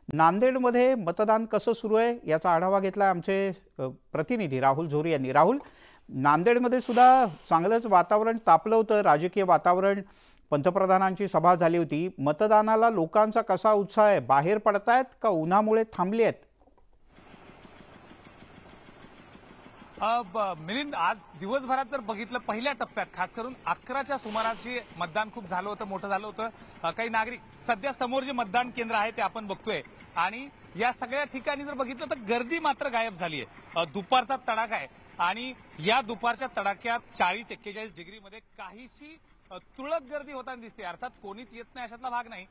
नांदेडमध्ये मतदान कसं सुरू आहे याचा आढावा घेतला आमचे प्रतिनिधी राहुल झोरी यांनी। राहुल, नांदेडमध्ये सुद्धा चांगलंच वातावरण तापलं होतं, राजकीय वातावरण, पंतप्रधानांची सभा झाली होती। मतदानाला लोकांचा कसा उत्साह आहे? बाहेर पडतायत का उन्हामुळे थांबले आहेत? मिलिंद, आज दिवसभरात जर बघितलं पहिल्या टप्प्यात खास करून 11च्या सुमाराची मतदान खूप झालं होतं, मोठं झालं होतं। काही नागरिक सध्या समोर जे मतदान केंद्र आहे ते आपण बघतोय आणि या सगळ्या ठिकाणी जर बघितलं तर गर्दी मात्र गायब झाली आहे। दुपारचा तडाखा आहे आणि या दुपारच्या तडाख्यात 40-41 डिग्रीमध्ये काहीशी तुरळक गर्दी होताना दिसते। अर्थात कोणीच येत नाही अशातला भाग नाही।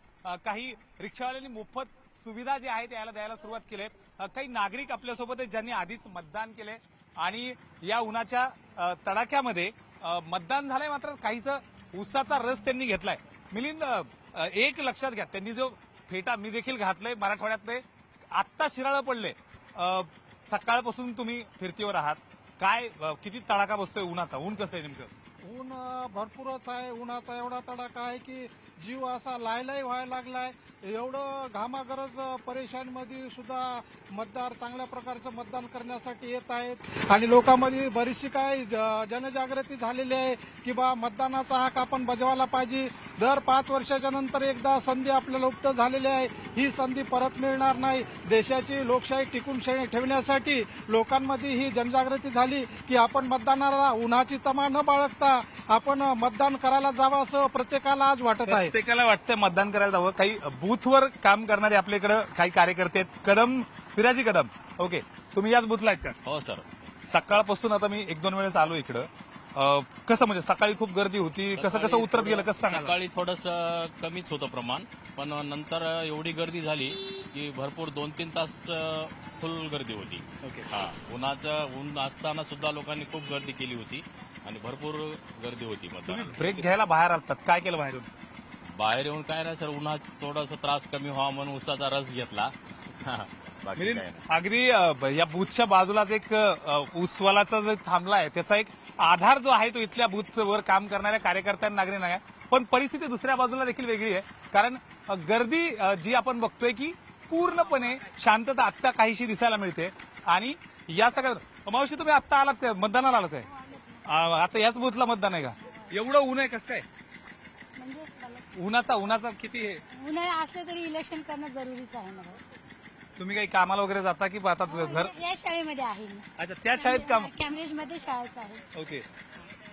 काही रिक्षावाल्यांनी मोफत सुविधा जी आहे त्याला द्यायला सुरुवात केली। काही नागरिक आपल्यासोबत आहेत ज्यांनी आधीच मतदान केले आणि या उन्हाच्या तडाख्यामध्ये मतदान झालंय, मात्र काहीसं उत्साहाचा रस त्यांनी घेतलाय। मिलिंद, एक लक्षात घ्या, त्यांनी जो फेटा मी देखील घातलंय मराठवाड्यातले, आत्ता शिराळं पडले। सकाळपासून तुम्ही फिरतीवर आहात, काय किती तडाखा बसतोय उन्हाचा? ऊन कसं आहे नेमकं? ऊन भरपूरच आहे। उन्हाचा एवढा तडाखा आहे की जीव असा लायलाय व्हायला लागलाय। एवढं घामागरज परेशानीमध्ये सुद्धा मतदार चांगल्या प्रकारचं मतदान करण्यासाठी येत आहेत आणि लोकांमध्ये बरीचशी काय जनजागृती झालेली आहे की बा मतदानाचा हक आपण बजावला पाहिजे। दर 5 वर्षाच्या नंतर एकदा संधी आपल्याला उपलब्ध झालेली आहे, ही संधी परत मिळणार नाही। देशाची लोकशाही टिकून ठेवण्यासाठी लोकांमध्ये ही जनजागृती झाली की आपण मतदानाला उन्हाची तमा न बाळगता आपण मतदान करायला जावं असं प्रत्येकाला आज वाटत आहे। प्रत्येकाला वाटतंय मतदान करायला जावं। काही बूथवर काम करणारे आपल्याकडे काही कार्यकर्ते आहेत। कदम, पिराजी कदम, ओके, तुम्ही याच बूथला आहेत का? हो सर, सकाळपासून आता मी 1-2 वेळेस आलो इकडं। कसं म्हणजे सकाळी खूप गर्दी होती, कसं कसं उतरत गेलं, कसं सांगा? सकाळी थोडंसं कमीच होतं प्रमाण, पण नंतर एवढी गर्दी झाली की भरपूर 2-3 तास फुल गर्दी होती। हा, ऊन असताना सुद्धा लोकांनी खूप गर्दी केली होती आणि भरपूर गर्दी होती। तुम्ही ब्रेक घ्यायला बाहेर आलतात, काय केलं बाहेरून? बाहेर येऊन काय नाही सर, उन्हाचा थोडासा त्रास कमी व्हावा म्हणून उसाचा रस घेतला। अगदी या बूथच्या बाजूलाच एक ऊसवालाचा जो थांबला आहे त्याचा एक आधार जो आहे तो इथल्या बूथवर काम करणाऱ्या कार्यकर्त्यांना नागरिकांना आहे। पण परिस्थिती दुसऱ्या बाजूला देखील वेगळी आहे, कारण गर्दी जी आपण बघतोय की पूर्णपणे शांतता आत्ता काहीशी दिसायला मिळते। आणि या सगळ्या मावशी, तुम्ही आत्ता आलात काय? मतदानाला आलात काय? आता याच बूथला मतदान आहे का? एवढं ऊन आहे, कसं काय? उन्हाचा किती आहे? ऊन असलं तरी इलेक्शन करणं जरुरीच आहे ना। तुम्ही काही कामाला वगैरे जाता की आता घर? या शाळेमध्ये आहे मी। अच्छा, त्या शाळेत काम? कॅम्ब्रिजमध्ये शाळेत आहे। ओके,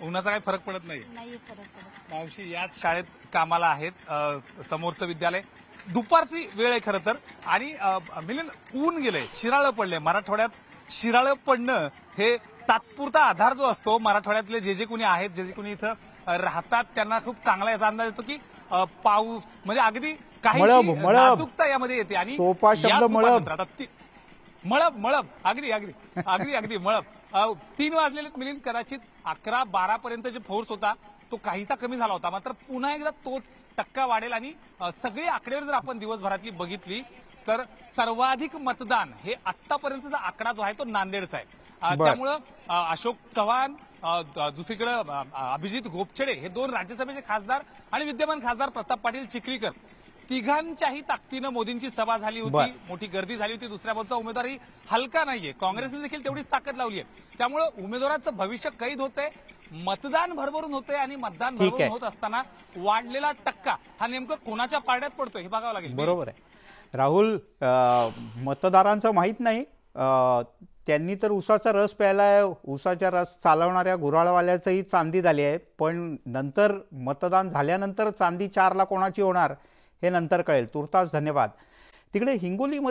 उन्हाचा काही फरक पडत नाही? नाही फरक पडत। मावशी याच शाळेत कामाला आहेत। समोरचं विद्यालय, दुपारची वेळ आहे खरं तर, आणि मिलिंद, ऊन गेलंय, शिराळं पडलंय। मराठवाड्यात शिराळं पडणं हे तात्पुरता आधार जो असतो, मराठवाड्यातले जे कोणी आहेत, जे कोणी इथं राहतात त्यांना खूप चांगला याचा अंदाज येतो की पाऊस म्हणजे अगदी काही नाजूकता यामध्ये येते। आणि सोपा शब्द मळब, मळब, अगदी मळब। 3 वाजलेले मिलिंद, कदाचित 11-12 पर्यंत जे फोर्स होता तो काहीसा कमी झाला होता, मात्र पुन्हा एकदा तोच टक्का वाढेल। आणि सगळी आकडेवारी जर आपण दिवसभरातली बघितली तर सर्वाधिक मतदान हे आतापर्यंतचा आकडा जो आहे तो नांदेडचा आहे। त्यामुळं अशोक चव्हाण, दुसरीकडे अभिजित गोपछडे हे 2 राज्यसभेचे खासदार आणि विद्यमान खासदार प्रताप पाटील चिखलीकर, तिघांच्याही ताकदीनं मोदींची सभा झाली होती, मोठी गर्दी झाली होती। दुसऱ्या बाजूचा उमेदवारही हलका नाहीये, काँग्रेसने देखील तेवढीच ताकद लावली आहे। त्यामुळे उमेदवाराचं भविष्य कैद होतंय, मतदान भरभरून होतंय आणि मतदान भरभरून होत असताना वाढलेला टक्का हा नेमकं कोणाच्या पारड्यात पडतोय हे बघावं लागेल। बरोबर आहे राहुल, मतदारांचं माहित नाही, त्यांनी तर उसाचा रस प्यायलाय, उसाचा रस चालवणाऱ्या गुऱ्हाळवाल्याचंही चांदी झाली आहे, पण नंतर मतदान झाल्यानंतर चांदी 4ला कोणाची होणार हे नंतर कळेल। तुर्तास धन्यवाद। तिकडे हिंगोलीमध्ये